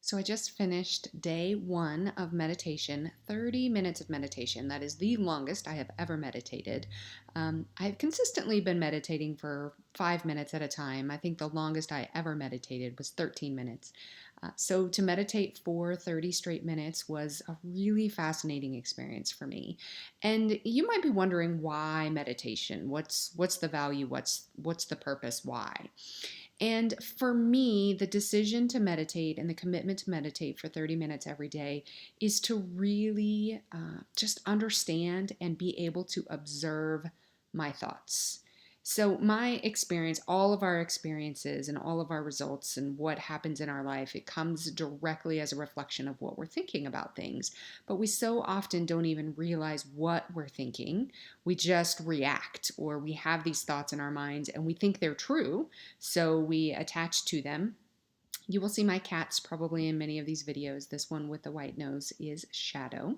So I just finished day one of meditation, 30 minutes of meditation. That is the longest I have ever meditated. I've consistently been meditating for 5 minutes at a time. I think the longest I ever meditated was 13 minutes. So to meditate for 30 straight minutes was a really fascinating experience for me. And you might be wondering why meditation? What's the value? What's the purpose? Why? And for me, the decision to meditate and the commitment to meditate for 30 minutes every day is to really just understand and be able to observe my thoughts. So, my experience, all of our experiences and all of our results and what happens in our life, it comes directly as a reflection of what we're thinking about things. But we so often don't even realize what we're thinking. We just react, or we have these thoughts in our minds and we think they're true, so we attach to them. You will see my cats probably in many of these videos. This one with the white nose is Shadow.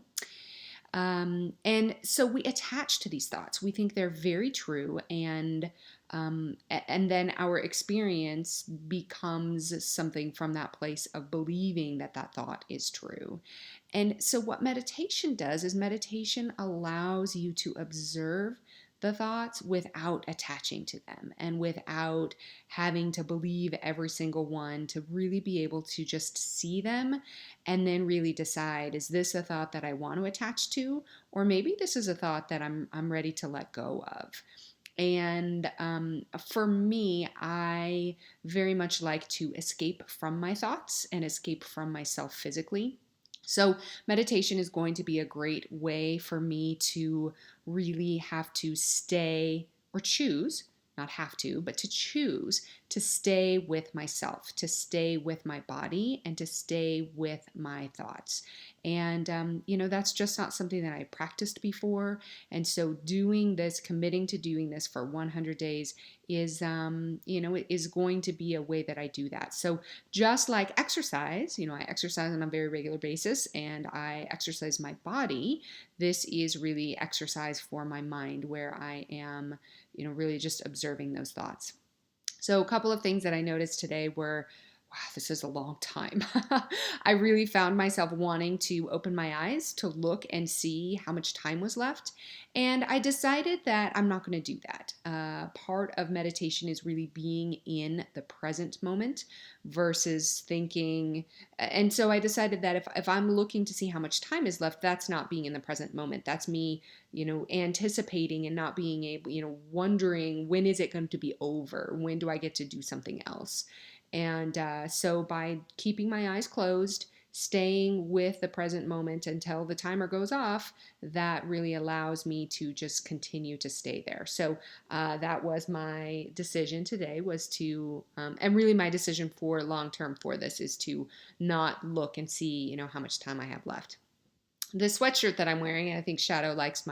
And so we attach to these thoughts. We think they're very true, and then our experience becomes something from that place of believing that that thought is true. And so what meditation does is meditation allows you to observe the thoughts without attaching to them and without having to believe every single one, to really be able to just see them and then really decide, is this a thought that I want to attach to, or maybe this is a thought that I'm ready to let go of. And for me, I very much like to escape from my thoughts and escape from myself physically. So, meditation is going to be a great way for me to really have to stay or choose, not have to, but to choose to stay with myself, to stay with my body, and to stay with my thoughts. And, that's just not something that I practiced before. And so, doing this, committing to doing this for 100 days is going to be a way that I do that. So, just like exercise, I exercise on a very regular basis and I exercise my body. This is really exercise for my mind where I am, really just observing those thoughts. So, a couple of things that I noticed today were, wow, this is a long time. I really found myself wanting to open my eyes to look and see how much time was left. And I decided that I'm not going to do that. Part of meditation is really being in the present moment versus thinking. And so I decided that if I'm looking to see how much time is left, that's not being in the present moment. That's me, anticipating and not being able, wondering, when is it going to be over? When do I get to do something else? And so by keeping my eyes closed, staying with the present moment until the timer goes off, that really allows me to just continue to stay there. So that was my decision today, was to, and really my decision for long term for this is to not look and see, how much time I have left. This sweatshirt that I'm wearing, I think Shadow likes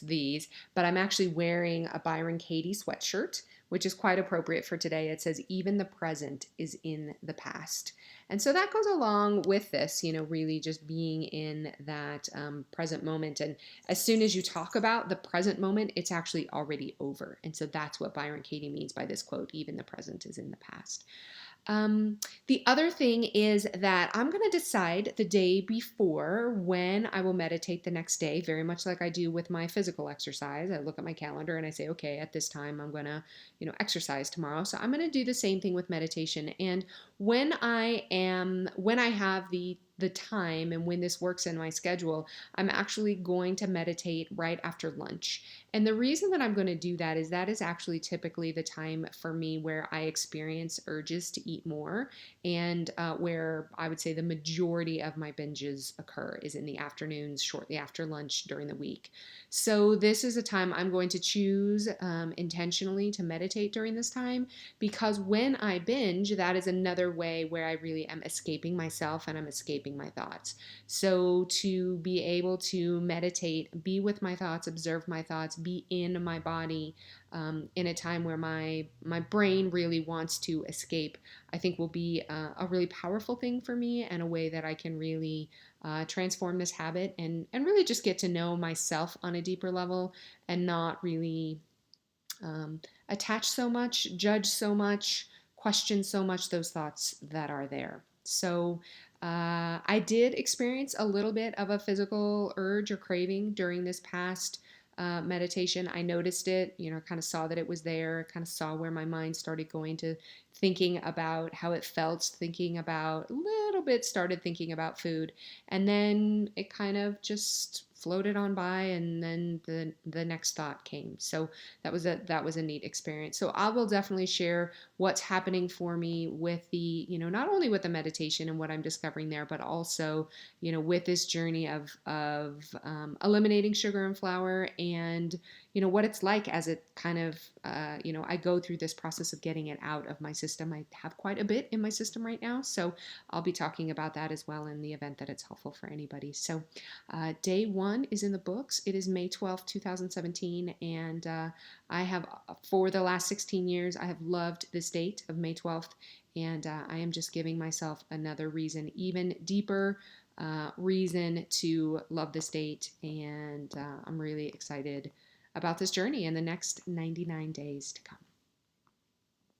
these, but I'm actually wearing a Byron Katie sweatshirt, which is quite appropriate for today. It says, even the present is in the past. And so that goes along with this, really just being in that present moment. And as soon as you talk about the present moment, it's actually already over. And so that's what Byron Katie means by this quote, even the present is in the past. The other thing is that I'm going to decide the day before when I will meditate the next day, very much like I do with my physical exercise. I look at my calendar and I say, okay, at this time I'm going to, exercise tomorrow. So I'm going to do the same thing with meditation. And when I have the time and when this works in my schedule, I'm actually going to meditate right after lunch. And the reason that I'm going to do that is actually typically the time for me where I experience urges to eat more, and where I would say the majority of my binges occur is in the afternoons, shortly after lunch during the week. So this is a time I'm going to choose intentionally to meditate during this time, because when I binge, that is another way where I really am escaping myself and I'm escaping my thoughts. So to be able to meditate, be with my thoughts, observe my thoughts, be in my body in a time where my brain really wants to escape, I think will be a really powerful thing for me, and a way that I can really transform this habit and really just get to know myself on a deeper level, and not really attach so much, judge so much, question so much those thoughts that are there. So I did experience a little bit of a physical urge or craving during this past meditation. I noticed it, kind of saw that it was there, kind of saw where my mind started going to thinking about how it felt, thinking about a little bit, started thinking about food. And then it kind of just floated on by, and then the next thought came. So that was a neat experience. So I will definitely share what's happening for me with the, not only with the meditation and what I'm discovering there, but also, with this journey of eliminating sugar and flour, and what it's like as it kind of, I go through this process of getting it out of my system. I have quite a bit in my system right now, so I'll be talking about that as well in the event that it's helpful for anybody. So day one is in the books. It is May 12th, 2017, and I have, for the last 16 years, I have loved this date of May 12th, and I am just giving myself another reason, even deeper reason to love this date, and I'm really excited about this journey and the next 99 days to come.